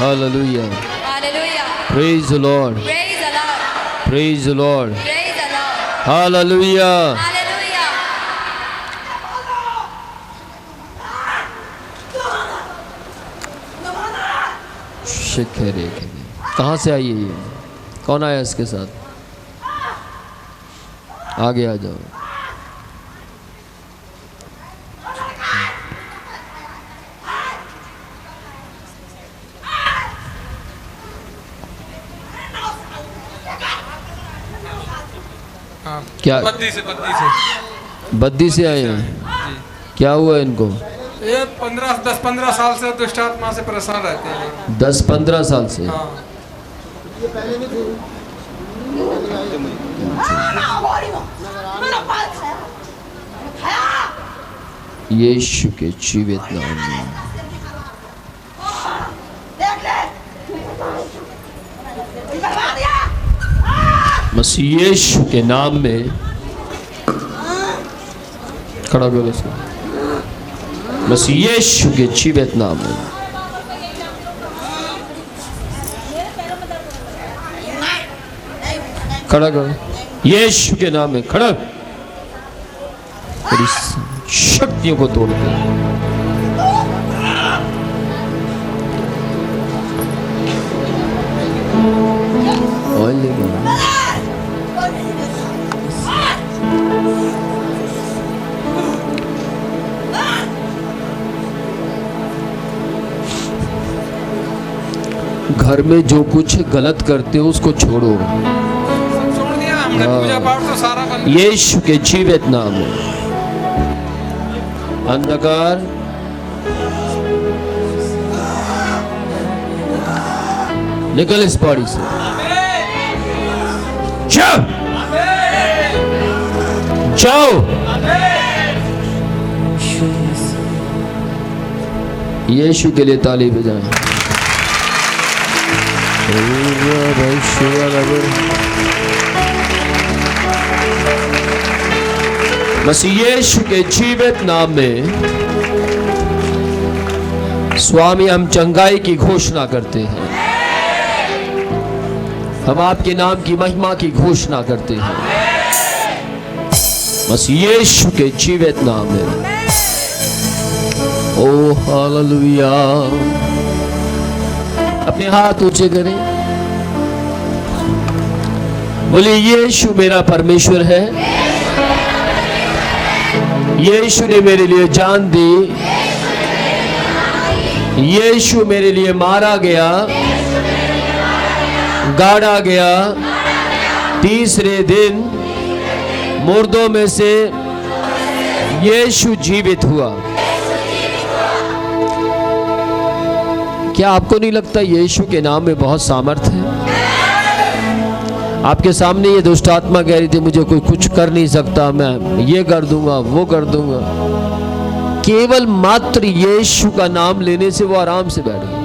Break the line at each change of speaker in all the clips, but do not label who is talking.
Hallelujah.
Hallelujah.
Praise the Lord.
Praise the Lord.
Praise the Lord.
Praise the Lord.
Hallelujah.
Hallelujah.
शिखर कहाँ से आई है ये? कौन आया इसके साथ? आगे आ जाओ। क्या
बद्दी से
बद्दी से आए हैं? क्या हुआ इनको?
ये 10-15 साल से दुष्ट आत्मा से परेशान रहते हैं।
10-15 साल से?
हाँ।
यीशु के जीवित नाम में मसीह यीशु के नाम में खड़ा करो इसको। मसीह यीशु के जीवित नाम में खड़ा करो। यीशु के नाम में खड़ा। तेरी शक्तियों को तोड़ दे। घर में जो कुछ गलत करते हो उसको छोड़ो।
सब छोड़ दिया हमने, पूजा पाठ तो सारा बंद।
यीशु के जीवित नाम में अंधकार निकल इस बॉडी से। जाओ जाओ। यीशु के लिए ताली बजाएं। मसीह यीशु के जीवित नाम में स्वामी हम चंगाई की घोषणा करते हैं। हम आपके नाम की महिमा की घोषणा करते हैं मसीह यीशु के जीवित नाम में। ओ हालेलुया। अपने हाथ ऊंचे करें। बोलिए यीशु मेरा परमेश्वर है। यीशु ने मेरे लिए जान दी। यीशु मेरे लिए मारा गया, गाड़ा गया, तीसरे दिन मुर्दों में से यीशु जीवित हुआ। क्या आपको नहीं लगता यीशु के नाम में बहुत सामर्थ है? आपके सामने ये दुष्ट आत्मा कह रही थी मुझे कोई कुछ कर नहीं सकता, मैं ये कर दूंगा वो कर दूंगा। केवल मात्र यीशु का नाम लेने से वो आराम से बैठ गई।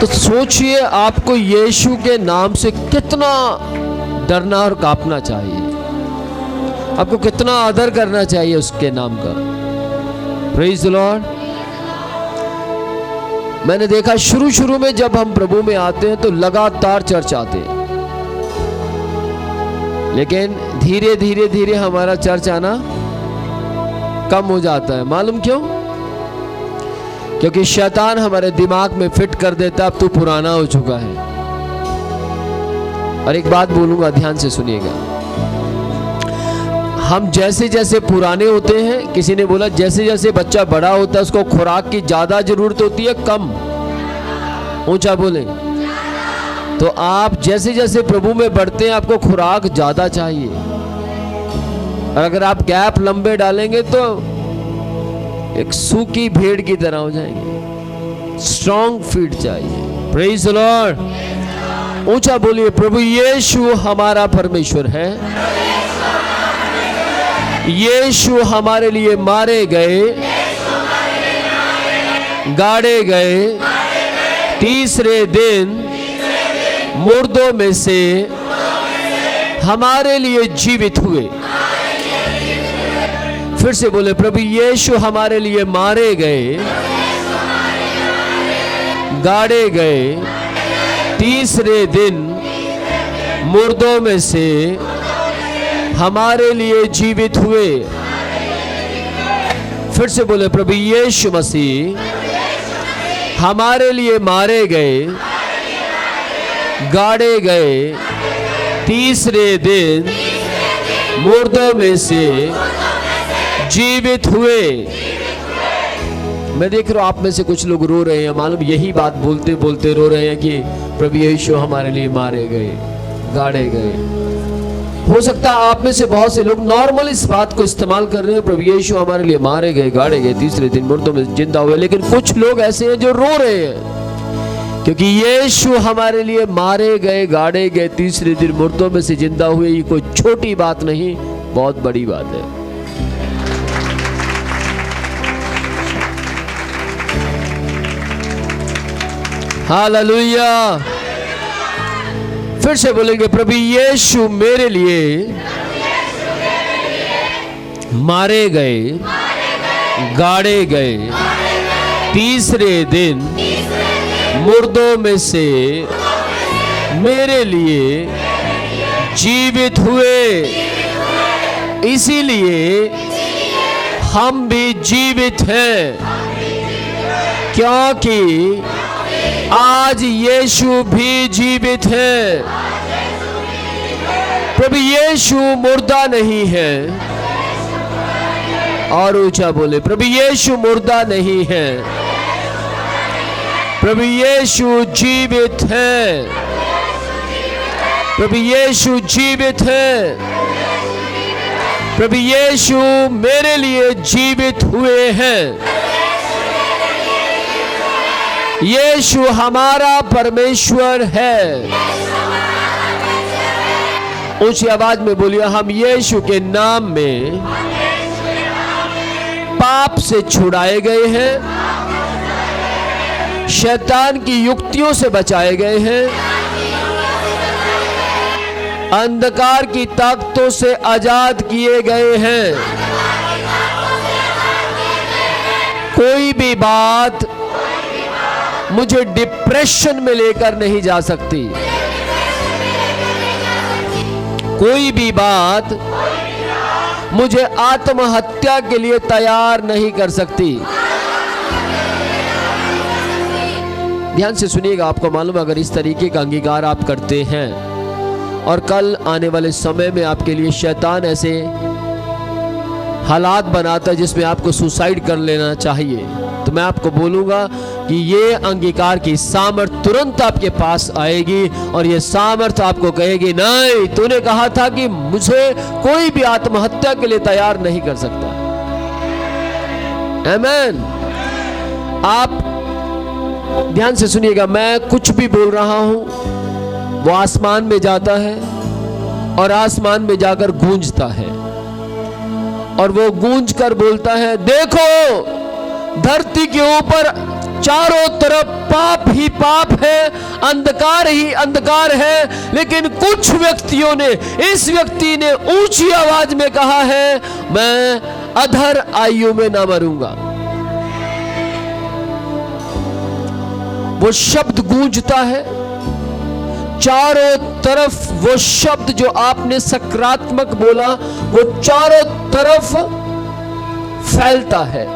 तो सोचिए आपको यीशु के नाम से कितना डरना और कांपना चाहिए, आपको कितना आदर करना चाहिए उसके नाम का। Praise the Lord. मैंने देखा शुरू में जब हम प्रभु में आते हैं तो लगातार चर्च आते हैं, लेकिन धीरे धीरे हमारा चर्च आना कम हो जाता है। मालूम क्यों? क्योंकि शैतान हमारे दिमाग में फिट कर देता अब तू पुराना हो चुका है। और एक बात बोलूंगा, ध्यान से सुनिएगा। हम जैसे जैसे पुराने होते हैं, किसी ने बोला जैसे जैसे बच्चा बड़ा होता है उसको खुराक की ज्यादा जरूरत होती है कम? ऊंचा बोले। तो आप जैसे जैसे प्रभु में बढ़ते हैं आपको खुराक ज्यादा चाहिए, और अगर आप गैप लंबे डालेंगे तो एक सूखी भेड़ की तरह हो जाएंगे। स्ट्रॉन्ग फीड चाहिए। Praise the Lord. ऊंचा बोलिए, प्रभु यीशु हमारा परमेश्वर है। यीशु हमारे लिए मारे गए, गाड़े गए, तीसरे दिन मुर्दों में से हमारे लिए जीवित हुए। फिर से बोले, प्रभु यीशु हमारे लिए मारे गए, गाड़े गए, तीसरे दिन मुर्दों में से हमारे लिए जीवित हुए। फिर से बोले, प्रभु यीशु मसीह हमारे लिए मारे गए, गाड़े गए, तीसरे दिन मुर्दों में से जीवित हुए। मैं देख रहा हूं आप में से कुछ लोग रो रहे हैं, मालूम यही बात बोलते बोलते रो रहे हैं कि प्रभु यीशु हमारे लिए मारे गए, गाड़े गए। हो सकता है आप में से बहुत से लोग नॉर्मल इस बात को इस्तेमाल कर रहे हैं, प्रभु यीशु हमारे लिए मारे गए, गाड़े गए, तीसरे दिन मुर्दों में जिंदा हुए। लेकिन कुछ लोग ऐसे हैं जो रो रहे हैं, क्योंकि यीशु हमारे लिए मारे गए, गाड़े गए, तीसरे दिन मुर्दों में से जिंदा हुए। ये कोई छोटी बात नहीं, बहुत बड़ी बात है। हालेलुया। फिर से बोलेंगे, प्रभु यीशु मेरे लिए मारे गए, गाड़े गए, तीसरे दिन मुर्दों में से मेरे लिए जीवित हुए। इसीलिए हम भी जीवित हैं, क्योंकि आज यीशु भी जीवित है। प्रभु यीशु मुर्दा नहीं है। और ऊंचा बोले, प्रभु यीशु मुर्दा नहीं है, प्रभु यीशु जीवित है, प्रभु यीशु जीवित है, प्रभु यीशु मेरे लिए जीवित हुए हैं। यीशु हमारा परमेश्वर है। ऊंची आवाज में बोलिए, हम यीशु के नाम में पाप से छुड़ाए गए हैं, शैतान की युक्तियों से बचाए गए हैं, अंधकार की ताकतों से आजाद किए गए हैं। कोई भी बात मुझे डिप्रेशन में लेकर नहीं जा सकती, कोई भी बात मुझे आत्महत्या के लिए तैयार नहीं कर सकती। ध्यान से सुनिएगा, आपको मालूम है, अगर इस तरीके का अंगीकार आप करते हैं और कल आने वाले समय में आपके लिए शैतान ऐसे हालात बनाता है जिसमें आपको सुसाइड कर लेना चाहिए, तो मैं आपको बोलूंगा कि ये अंगीकार की सामर्थ तुरंत आपके पास आएगी और ये सामर्थ आपको कहेगी, नहीं, तूने कहा था कि मुझे कोई भी आत्महत्या के लिए तैयार नहीं कर सकता। आमीन। आप ध्यान से सुनिएगा, मैं कुछ भी बोल रहा हूं वो आसमान में जाता है और आसमान में जाकर गूंजता है, और वो गूंज कर बोलता है, देखो धरती के ऊपर चारों तरफ पाप ही पाप है, अंधकार ही अंधकार है। लेकिन कुछ व्यक्तियों ने, इस व्यक्ति ने ऊंची आवाज में कहा है, मैं अधर आयु में ना मरूंगा। वो शब्द गूंजता है चारों तरफ, वो शब्द जो आपने सकारात्मक बोला वो चारों तरफ फैलता है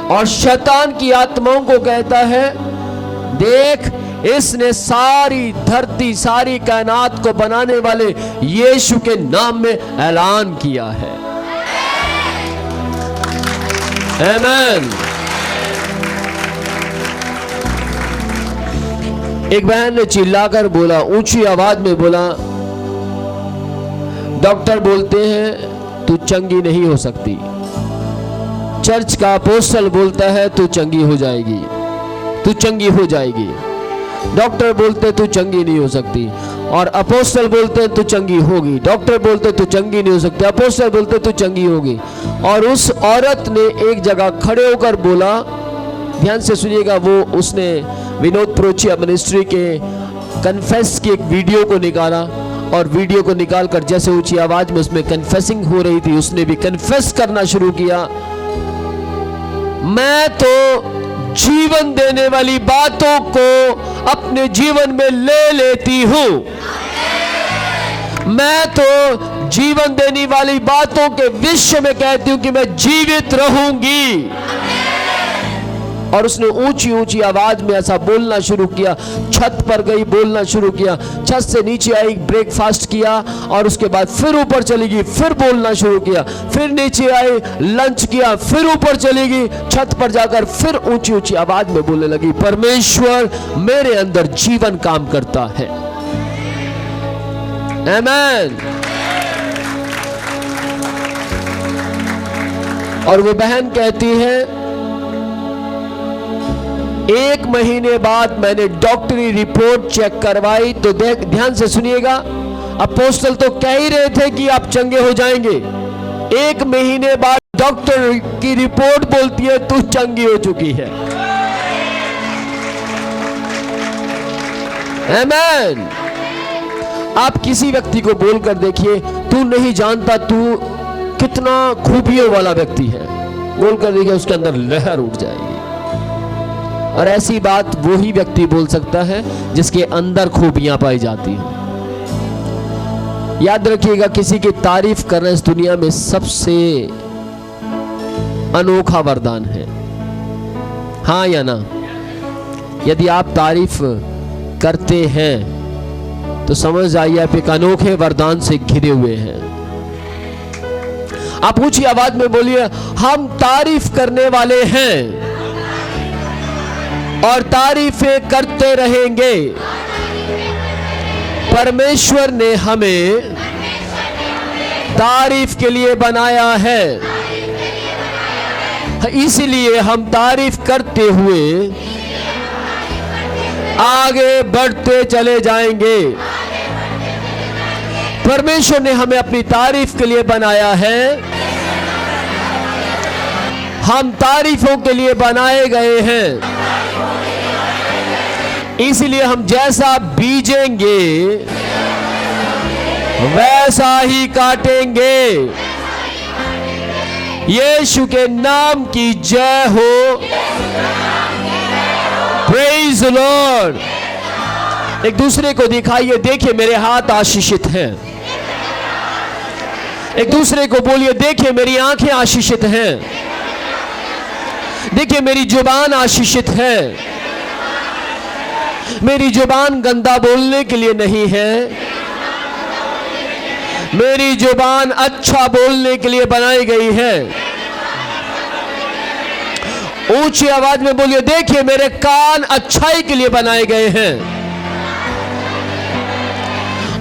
और शैतान की आत्माओं को कहता है, देख, इसने सारी धरती, सारी कायनात को बनाने वाले यीशु के नाम में ऐलान किया है। आमीन। एक बहन ने चिल्लाकर बोला, ऊंची आवाज में बोला, डॉक्टर बोलते हैं तू चंगी नहीं हो सकती, चर्च का अपोस्टल बोलता है तू चंगी हो जाएगी, तू चंगी हो जाएगी, डॉक्टर बोलते तू चंगी नहीं हो सकती, और अपोस्टल बोलते हैं तू चंगी होगी, डॉक्टर बोलते तू चंगी नहीं हो सकती, अपोस्टल बोलते तू चंगी होगी। और उस औरत ने एक जगह खड़े होकर बोला, ध्यान से सुनिएगा, वो उसने विनोद प्रोचिया मिनिस्ट्री के कन्फेस की एक वीडियो को निकाला और वीडियो को निकालकर जैसे ऊंची आवाज में उसमें कन्फेसिंग हो रही थी, उसने भी कन्फेस करना शुरू किया, मैं तो जीवन देने वाली बातों को अपने जीवन में ले लेती हूं। मैं तो जीवन देने वाली बातों के विषय में कहती हूं कि मैं जीवित रहूंगी। और उसने ऊंची ऊंची आवाज में ऐसा बोलना शुरू किया। छत पर गई, बोलना शुरू किया, छत से नीचे आई, ब्रेकफास्ट किया और उसके बाद फिर ऊपर चली गई, फिर बोलना शुरू किया, फिर नीचे आई, लंच किया, फिर ऊपर चली गई, छत पर जाकर फिर ऊंची ऊंची आवाज में बोलने लगी, परमेश्वर मेरे अंदर जीवन काम करता है। आमेन। और वो बहन कहती है, 1 महीने बाद मैंने डॉक्टरी रिपोर्ट चेक करवाई तो ध्यान से सुनिएगा, अपोस्तल तो कह ही रहे थे कि आप चंगे हो जाएंगे। 1 महीने बाद डॉक्टर की रिपोर्ट बोलती है तू चंगी हो चुकी है। आमेन। आप किसी व्यक्ति को बोलकर देखिए, तू नहीं जानता तू कितना खूबियों वाला व्यक्ति है, बोलकर देखिए उसके अंदर लहर उठ जाएगी। और ऐसी बात वही व्यक्ति बोल सकता है जिसके अंदर खूबियां पाई जाती हैं। याद रखिएगा, किसी की तारीफ करना इस दुनिया में सबसे अनोखा वरदान है। हाँ या ना? यदि आप तारीफ करते हैं तो समझ जाइए आप एक अनोखे वरदान से घिरे हुए हैं। आप ऊंची आवाज में बोलिए, हम तारीफ करने वाले हैं और तारीफें करते रहेंगे। परमेश्वर ने हमें तारीफ के लिए बनाया है, इसलिए हम तारीफ करते हुए आगे बढ़ते चले जाएंगे। परमेश्वर ने हमें अपनी तारीफ के लिए बनाया है, हम तारीफों के लिए बनाए गए हैं। इसलिए हम जैसा बीजेंगे वैसा ही काटेंगे। यीशु के नाम की जय हो। Praise the Lord. एक दूसरे को दिखाइए, देखिए मेरे हाथ आशीषित हैं। एक दूसरे को बोलिए, देखिए मेरी आंखें आशीषित हैं। देखिए मेरी जुबान आशीषित है। मेरी जुबान गंदा बोलने के लिए नहीं है, मेरी जुबान अच्छा बोलने के लिए बनाई गई है। ऊंची आवाज में बोलिए, देखिए मेरे कान अच्छाई के लिए बनाए गए हैं।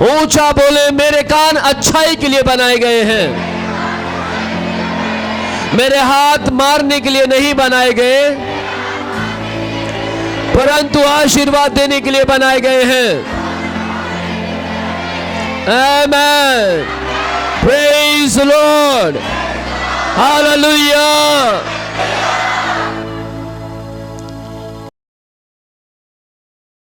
ऊंचा बोले, मेरे कान अच्छाई के लिए बनाए गए हैं। मेरे हाथ मारने के लिए नहीं बनाए गए, परंतु आशीर्वाद देने के लिए बनाए गए हैं। Amen. Praise the Lord. Hallelujah.